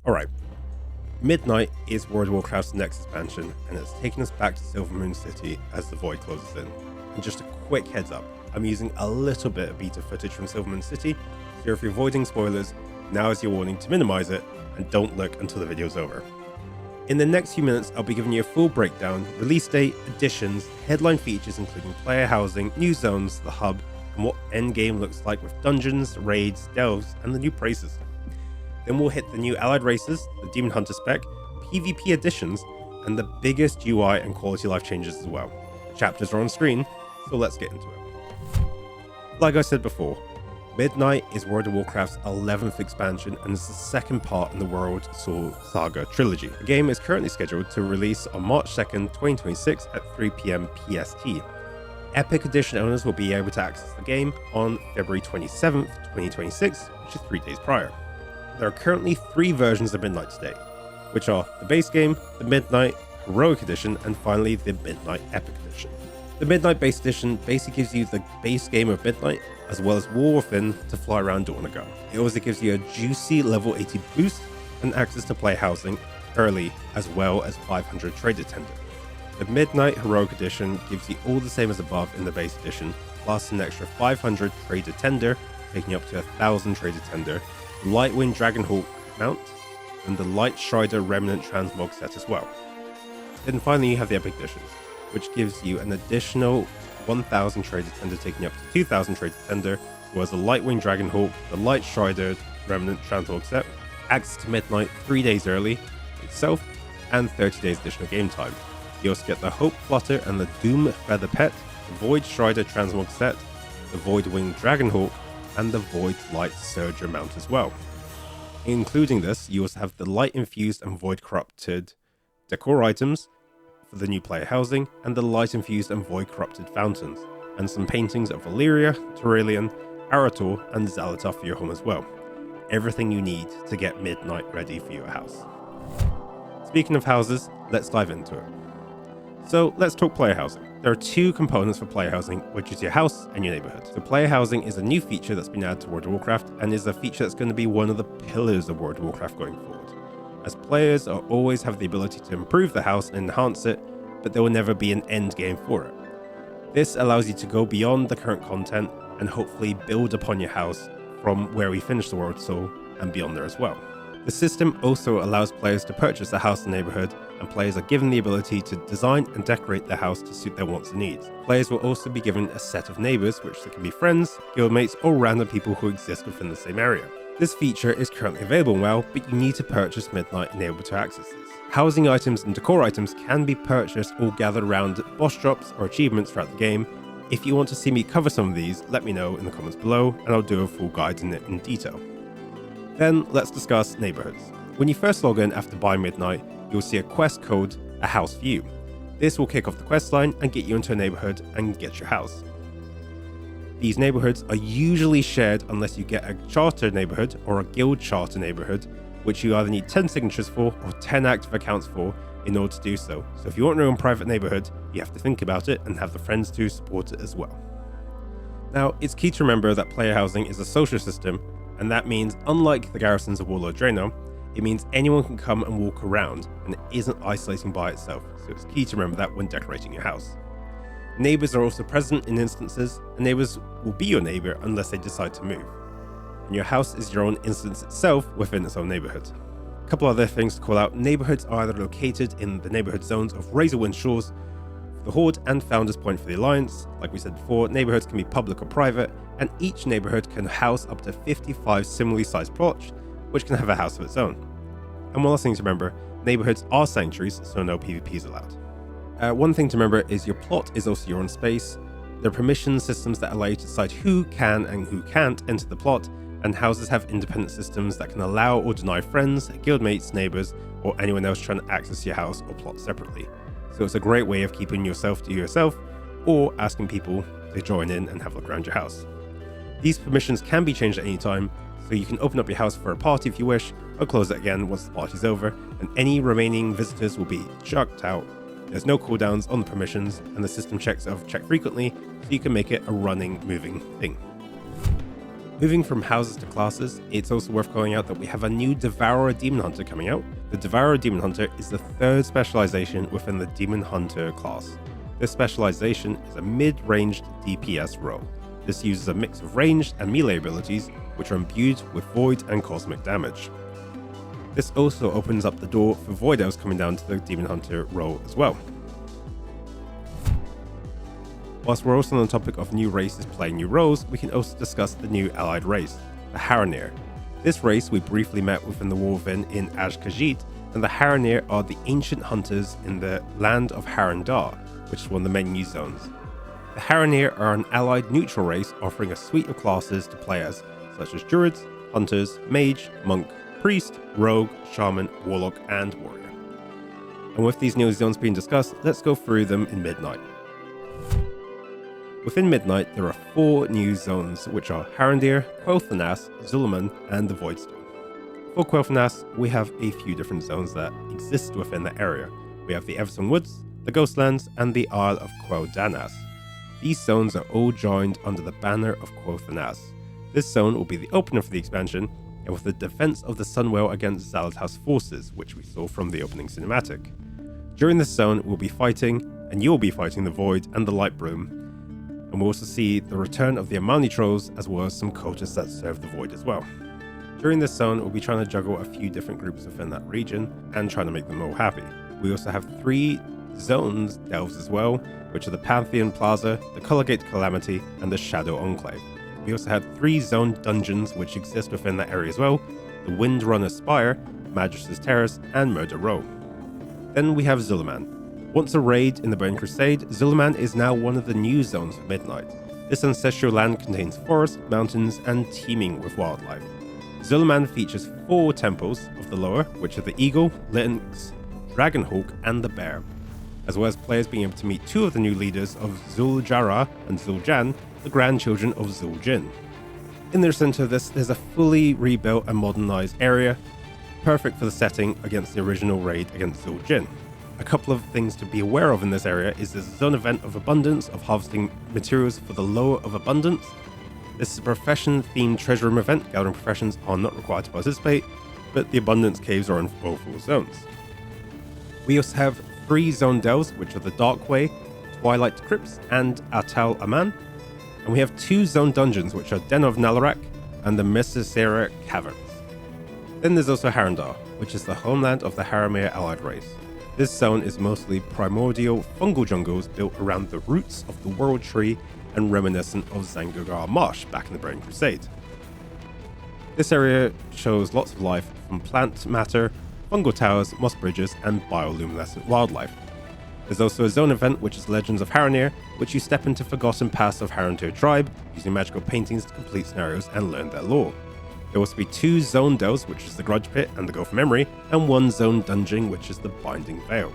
Alright, Midnight is World of Warcraft's next expansion, and it's taking us back to Silvermoon City as the Void closes in. And just a quick heads up, I'm using a little bit of beta footage from Silvermoon City, so if you're avoiding spoilers, now is your warning to minimize it, and don't look until the video's over. In the next few minutes, I'll be giving you a full breakdown, release date, additions, headline features including player housing, new zones, the hub, and what Endgame looks like with dungeons, raids, delves, and the new prey system. Then we'll hit the new allied races, the Demon Hunter spec, PvP additions, and the biggest UI and quality life changes as well. Chapters are on screen, so let's get into it. Like I said before, Midnight is World of Warcraft's 11th expansion and is the second part in the World Soul Saga trilogy. The game is currently scheduled to release on March 2nd, 2026 at 3 PM PST. Epic Edition owners will be able to access the game on February 27th, 2026, which is 3 days prior. There are currently 3 versions of Midnight today, which are the base game, the Midnight Heroic Edition, and finally the Midnight Epic Edition. The Midnight Base Edition basically gives you the base game of Midnight, as well as War Within to fly around Dawn Ago. It also gives you a juicy level 80 boost and access to player housing early, as well as 500 Trader Tender. The Midnight Heroic Edition gives you all the same as above in the base edition, plus an extra 500 Trader Tender, taking you up to 1000 Trader Tender, Lightwind Dragonhawk mount, and the Light Strider Remnant Transmog set as well. Then finally you have the Epic Editions, which gives you an additional 1000 Trader Tender, taking you up to 2000 Trader Tender, as well as the Lightwing Dragonhawk, the Light Strider Remnant Transmog set, access to Midnight 3 days early itself, and 30 days additional game time. You also get the Hope Flutter and the Doom Feather Pet, the Void Strider Transmog set, the Void Wing Dragonhawk, and the Void Light Surger mount as well. Including this, you also have the Light Infused and Void Corrupted decor items for the new player housing, and the Light Infused and Void Corrupted fountains, and some paintings of Valeera, Turelion, Arator, and Xalatar for your home as well. Everything you need to get Midnight ready for your house. Speaking of houses, let's dive into it. So let's talk player housing. There are 2 components for player housing, which is your house and your neighborhood. So player housing is a new feature that's been added to World of Warcraft and is a feature that's going to be one of the pillars of World of Warcraft going forward. As players will always have the ability to improve the house and enhance it, but there will never be an end game for it. This allows you to go beyond the current content and hopefully build upon your house from where we finish the World Soul and beyond there as well. The system also allows players to purchase a house and neighborhood, and players are given the ability to design and decorate their house to suit their wants and needs. Players will also be given a set of neighbors, which can be friends, guildmates, or random people who exist within the same area. This feature is currently available in WoW, but you need to purchase Midnight in order to access this. Housing items and decor items can be purchased or gathered around boss drops or achievements throughout the game. If you want to see me cover some of these, let me know in the comments below, and I'll do a full guide in it in detail. Then let's discuss neighborhoods. When you first log in after buying Midnight, you'll see a quest called a house view. This will kick off the quest line and get you into a neighborhood and get your house. These neighborhoods are usually shared unless you get a charter neighborhood or a guild charter neighborhood, which you either need 10 signatures for or 10 active accounts for in order to do so. So if you want your own private neighborhood, you have to think about it and have the friends to support it as well. Now, it's key to remember that player housing is a social system, and that means, unlike the garrisons of Warlord Draenor, it means anyone can come and walk around, and it isn't isolating by itself, so it's key to remember that when decorating your house. Neighbours are also present in instances, and neighbours will be your neighbour unless they decide to move. And your house is your own instance itself within its own neighbourhood. A couple other things to call out: neighbourhoods are either located in the neighbourhood zones of Razorwind Shores for the Horde and Founders Point for the Alliance. Like we said before, neighbourhoods can be public or private, and each neighbourhood can house up to 55 similarly sized plots, which can have a house of its own. And one last thing to remember, neighbourhoods are sanctuaries, so no PvP is allowed. One thing to remember is your plot is also your own space. There are permission systems that allow you to decide who can and who can't enter the plot, and houses have independent systems that can allow or deny friends, guildmates, neighbours, or anyone else trying to access your house or plot separately. So it's a great way of keeping yourself to yourself, or asking people to join in and have a look around your house. These permissions can be changed at any time, so you can open up your house for a party if you wish, or close it again once the party's over, and any remaining visitors will be chucked out. There's no cooldowns on the permissions, and the system checks are checked frequently, so you can make it a running, moving thing. Moving from houses to classes, it's also worth calling out that we have a new Devourer Demon Hunter coming out. The Devourer Demon Hunter is the third specialization within the Demon Hunter class. This specialization is a mid-ranged DPS role. This uses a mix of ranged and melee abilities, which are imbued with void and cosmic damage. This also opens up the door for Void Elves coming down to the Demon Hunter role as well. Whilst we're also on the topic of new races playing new roles, we can also discuss the new allied race, the Haranir. This race we briefly met within the War Within in Khajiit, and the Haranir are the ancient hunters in the land of Harandar, which is one of the main new zones. The Haranir are an allied neutral race offering a suite of classes to play as, such as druids, hunters, mage, monk, priest, rogue, shaman, warlock, and warrior. And with these new zones being discussed, let's go through them in Midnight. Within Midnight, there are 4 new zones, which are Harandir, Quel'Thalas, Zul'Aman, and the Voidstorm. For Quel'Thalas, we have a few different zones that exist within the area. We have the Everstone Woods, the Ghostlands, and the Isle of Quel'Thalas. These zones are all joined under the banner of Quel'Thalas. This zone will be the opener for the expansion, and with the defense of the Sunwell against Xal'ata's forces, which we saw from the opening cinematic. During this zone, we'll be fighting, and you'll be fighting the Void and the Lightbroom, and we'll also see the return of the Amani Trolls as well as some cultists that serve the Void as well. During this zone, we'll be trying to juggle a few different groups within that region and trying to make them all happy. We also have 3 zones delves as well, which are the Pantheon Plaza, the Colorgate Calamity, and the Shadow Enclave. We also have 3 zone dungeons which exist within that area as well, the Windrunner Spire, Magus' Terrace, and Murder Row. Then we have Zul'Aman. Once a raid in the Burning Crusade, Zul'Aman is now one of the new zones of Midnight. This ancestral land contains forests, mountains, and teeming with wildlife. Zul'Aman features 4 temples of the Lower, which are the Eagle, Lynx, Dragonhawk, and the Bear, as well as players being able to meet 2 of the new leaders of Zul'Jara and Zul'Jan, the grandchildren of Zul'Jin. In the center of this, there's a fully rebuilt and modernized area, perfect for the setting against the original raid against Zul'Jin. A couple of things to be aware of in this area is there's a zone event of abundance of harvesting materials for the Lower of Abundance. This is a profession-themed treasure room event. Gathering professions are not required to participate, but the abundance caves are in all 4 zones. We also have 3 zone delves, which are the Darkway, Twilight Crypts, and Atal Aman. And we have 2 zone dungeons, which are Den of Nalarak and the Mesisera Caverns. Then there's also Harandar, which is the homeland of the Haramir allied race. This zone is mostly primordial fungal jungles built around the roots of the World Tree and reminiscent of Zangogar Marsh back in the Burning Crusade. This area shows lots of life from plant matter, fungal towers, moss bridges, and bioluminescent wildlife. There's also a zone event which is Legends of Haranir, which you step into forgotten paths of Harantir tribe using magical paintings to complete scenarios and learn their lore. There will also be 2 zone delves, which is the Grudge Pit and the Gulf of Memory, and 1 zone dungeon, which is the Binding Veil.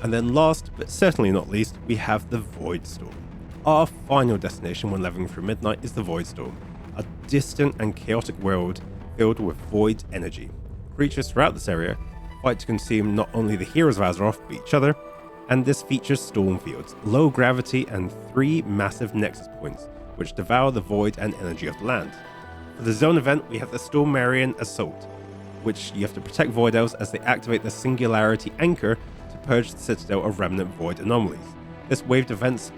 And then last, but certainly not least, we have the Voidstorm. Our final destination when leveling through Midnight is the Voidstorm, a distant and chaotic world filled with void energy. Creatures throughout this area fight to consume not only the heroes of Azeroth, but each other, and this features storm fields, low gravity, and 3 massive nexus points, which devour the void and energy of the land. For the zone event, we have the Stormarian Assault, which you have to protect Void Elves as they activate the Singularity Anchor to purge the Citadel of remnant Void anomalies. This waved event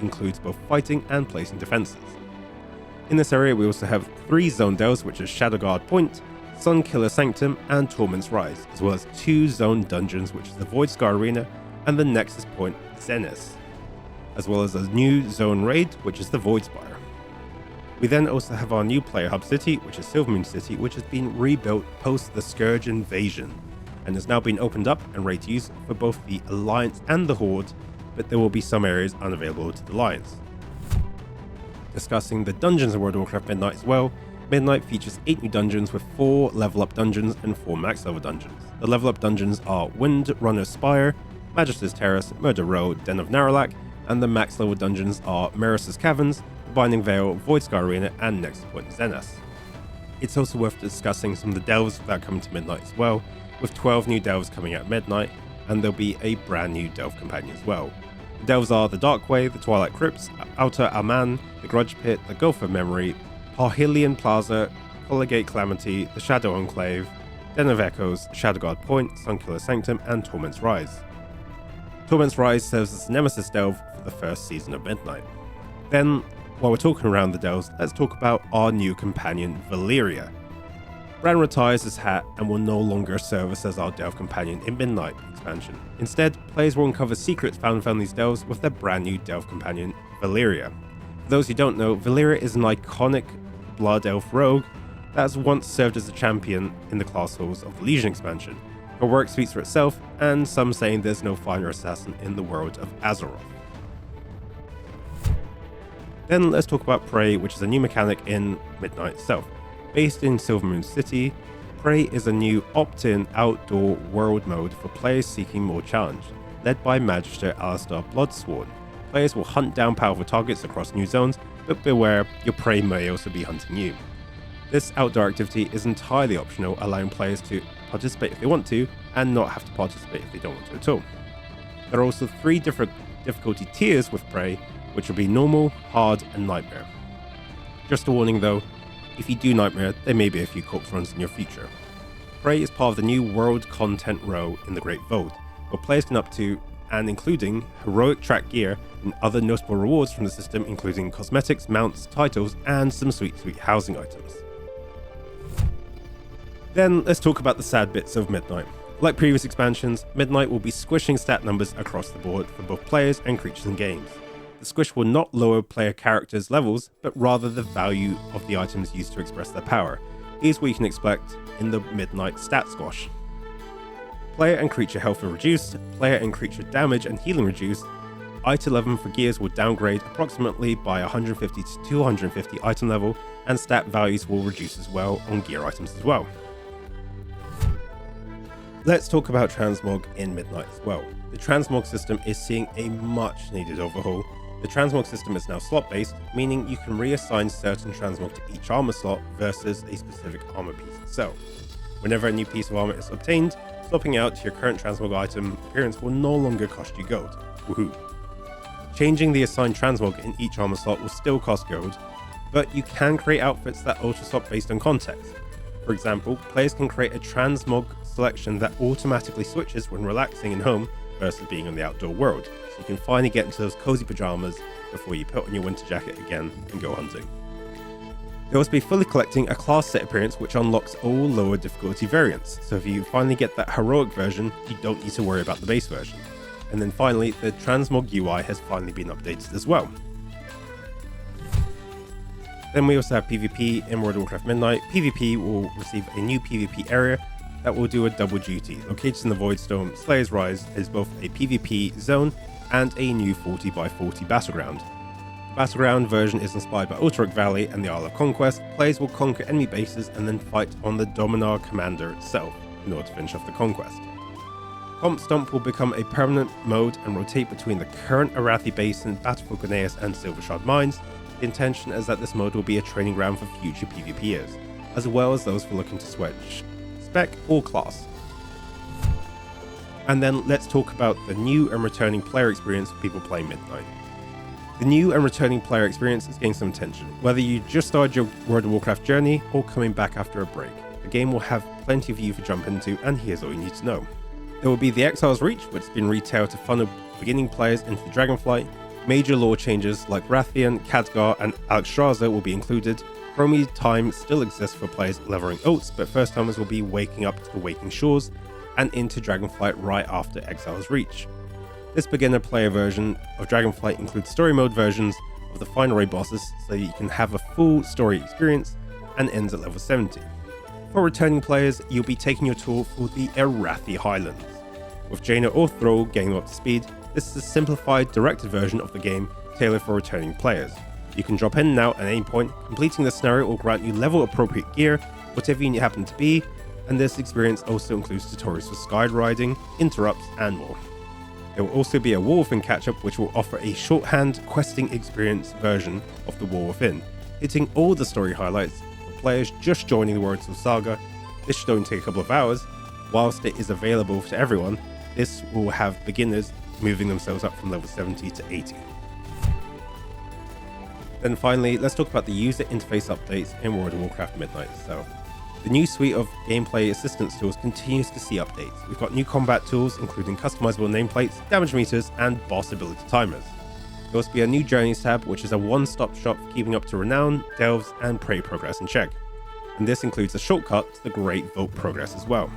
includes both fighting and placing defenses. In this area, we also have 3 zone delves, which are Shadowguard Point, Sunkiller Sanctum, and Torment's Rise, as well as 2 zone dungeons, which is the Void Scar Arena and the Nexus Point Zenith, as well as a new zone raid, which is the Void Spire. We then also have our new player hub city, which is Silvermoon City, which has been rebuilt post the Scourge invasion, and has now been opened up and ready to use for both the Alliance and the Horde, but there will be some areas unavailable to the Alliance. Discussing the dungeons in World of Warcraft Midnight as well, Midnight features 8 new dungeons with 4 level up dungeons and 4 max level dungeons. The level up dungeons are Windrunner Spire, Magus' Terrace, Murder Row, Den of Narrowlack, and the max level dungeons are Maris' Caverns, Binding Veil, Voidscar Arena, and Nexus Point Zenith. It's also worth discussing some of the delves that are coming to Midnight as well, with 12 new delves coming out at Midnight, and there'll be a brand new delve companion as well. The delves are the Darkway, the Twilight Crypts, Outer Aman, the Grudge Pit, the Gulf of Memory, Parhelion Plaza, Collegate Calamity, the Shadow Enclave, Den of Echoes, Shadowguard Point, Sunkiller Sanctum, and Torment's Rise. Torment's Rise serves as Nemesis Delve for the first season of Midnight. Then, while we're talking around the delves, let's talk about our new companion, Valeera. Bran retires his hat and will no longer serve us as our delve companion in Midnight expansion. Instead, players will uncover secrets found within these delves with their brand new delve companion, Valeera. For those who don't know, Valeera is an iconic Blood Elf rogue that has once served as a champion in the class halls of the Legion expansion. Her work speaks for itself, and some saying there's no finer assassin in the world of Azeroth. Then let's talk about Prey, which is a new mechanic in Midnight itself. Based in Silvermoon City, Prey is a new opt-in outdoor world mode for players seeking more challenge, led by Magister Alistar Bloodsworn. Players will hunt down powerful targets across new zones, but beware, your prey may also be hunting you. This outdoor activity is entirely optional, allowing players to participate if they want to, and not have to participate if they don't want to at all. There are also 3 different difficulty tiers with Prey, which will be Normal, Hard, and Nightmare. Just a warning though, if you do Nightmare, there may be a few corpse runs in your future. Prey is part of the new World Content row in the Great Void, where players can up to and including heroic track gear and other notable rewards from the system, including cosmetics, mounts, titles, and some sweet housing items. Then let's talk about the sad bits of Midnight. Like previous expansions, Midnight will be squishing stat numbers across the board for both players and creatures and games. The squish will not lower player characters' levels, but rather the value of the items used to express their power. Here's what you can expect in the Midnight stat squash. Player and creature health are reduced, player and creature damage and healing reduced. Item 11 for gears will downgrade approximately by 150 to 250 item level, and stat values will reduce as well on gear items as well. Let's talk about Transmog in Midnight as well. The Transmog system is seeing a much needed overhaul. The Transmog system is now slot based, meaning you can reassign certain Transmog to each armor slot versus a specific armor piece itself. Whenever a new piece of armor is obtained, swapping out to your current Transmog item appearance will no longer cost you gold. Woohoo! Changing the assigned Transmog in each armor slot will still cost gold, but you can create outfits that auto swap based on context. For example, players can create a Transmog selection that automatically switches when relaxing in home versus being in the outdoor world, so you can finally get into those cozy pajamas before you put on your winter jacket again and go hunting. You'll also be fully collecting a class set appearance which unlocks all lower difficulty variants, so if you finally get that heroic version, you don't need to worry about the base version. And then finally, the Transmog UI has finally been updated as well. Then we also have PvP in World of Warcraft Midnight. PvP will receive a new PvP area that will do a double duty. Located in the Voidstorm, Slayer's Rise is both a PvP zone and a new 40x40 battleground. The battleground version is inspired by Ulteric Valley and the Isle of Conquest. Players will conquer enemy bases and then fight on the Dominar Commander itself in order to finish off the conquest. Comp Stomp will become a permanent mode and rotate between the current Arathi Basin, Battlefield Gneis and Silvershard Mines. The intention is that this mode will be a training ground for future PvPers, as well as those for looking to switch spec or class. And then let's talk about the new and returning player experience for people playing Midnight. The new and returning player experience is getting some attention. Whether you just started your World of Warcraft journey or coming back after a break, the game will have plenty for you to jump into, and here's all you need to know. There will be the Exile's Reach, which has been retailed to funnel beginning players into the Dragonflight. Major lore changes like Rathian, Khadgar, and Alexstrasza will be included. Chromie time still exists for players leveling oats, but first timers will be waking up to the Waking Shores and into Dragonflight right after Exile's Reach. This beginner player version of Dragonflight includes story mode versions of the final raid bosses, so you can have a full story experience, and ends at level 70. For returning players, you'll be taking your tour for the Arathi Highlands. With Jaina or Thrall getting up to speed, this is a simplified, directed version of the game tailored for returning players. You can drop in and out at any point. Completing the scenario will grant you level appropriate gear, whatever you happen to be, and this experience also includes tutorials for skydriding, interrupts, and more. There will also be a War Within catch-up which will offer a shorthand questing experience version of the War Within, hitting all the story highlights for players just joining the Worlds of Saga. This should only take a couple of hours. Whilst it is available to everyone, this will have beginners moving themselves up from level 70 to 80. Then finally, let's talk about the user interface updates in World of Warcraft Midnight itself. The new suite of gameplay assistance tools continues to see updates. We've got new combat tools, including customizable nameplates, damage meters, and boss ability timers. There will also be a new Journeys tab, which is a one-stop shop for keeping up to Renown, Delves, and Prey progress in check. And this includes a shortcut to the Great Vault progress as well.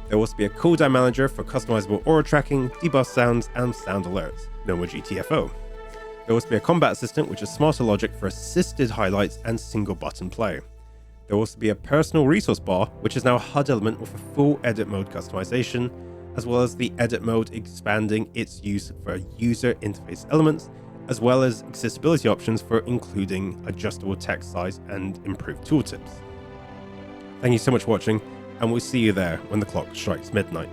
There will also be a cooldown manager for customizable aura tracking, debuff sounds, and sound alerts, no more GTFO. There will also be a combat assistant, which is smarter logic for assisted highlights and single button play. There will also be a personal resource bar, which is now a HUD element with a full edit mode customization, as well as the edit mode expanding its use for user interface elements, as well as accessibility options for including adjustable text size and improved tooltips. Thank you so much for watching, and we'll see you there when the clock strikes midnight.